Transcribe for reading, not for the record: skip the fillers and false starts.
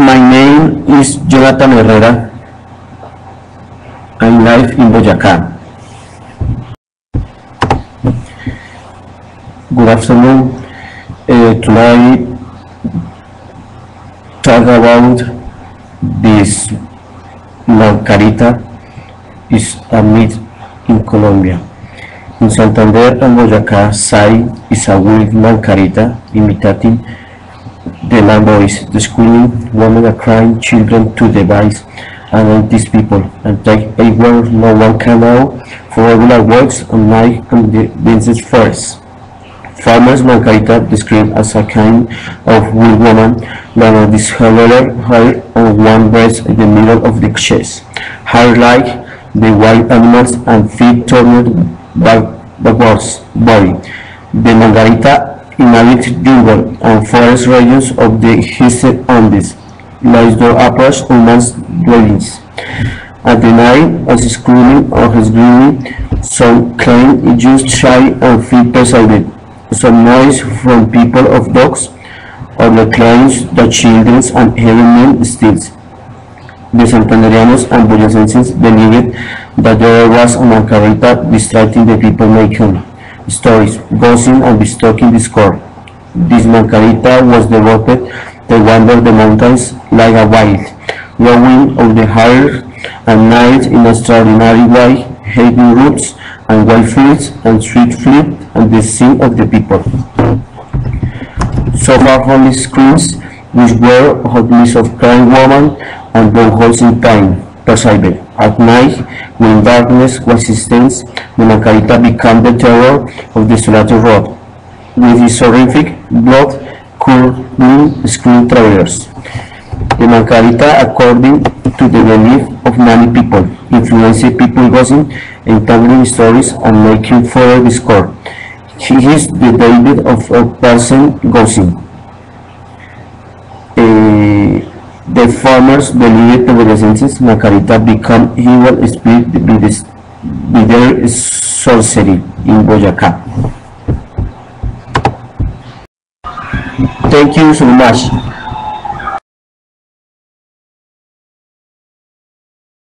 My name is Jonathan Herrera. I live in Boyacá. Good afternoon. Tonight, talk about this Mancarita is a myth in Colombia. In Santander and Boyacá side is a wild Mancarita imitating the man voice, the screaming women are crying children to devise and these people and take a word no one can know for regular works and night convinces first. Farmers Mancarita described as a kind of wild woman that had disheveled hair on one breast in the middle of the chest, hair like the wild animals and feet turned backwards body. The Mancarita inhabit jungle and forest regions of the Eastern Andes, lies door approach humans' dwellings. At the night, as screaming or his screaming, some claim it just shy and feel persuaded. Some noise from people of dogs, or the claims that children and heavy men steals. The Santanderianos and Boyacenses believed that there was a Mancarita distracting the people making stories, gossiping and bestalking discord. This Mancarita was devoted to wander the mountains like a wild, rowing of the hair and night in extraordinary way, hating roots and wild fields and sweet flute and the sing of the people. So far holy screams, which were hotness of crying woman and bones in pain, perceived. At night, when darkness was intense, the Mancarita became the terror of the Solano road, with its horrific, blood-curdling scream travelers. The Mancarita, according to the belief of many people, influenced people gossiping, entangling stories, and making further discord. He is the David of a person gossiping. The farmers believed the Boyacenses Mancarita become evil spirit with their sorcery in Boyacá. Thank you so much.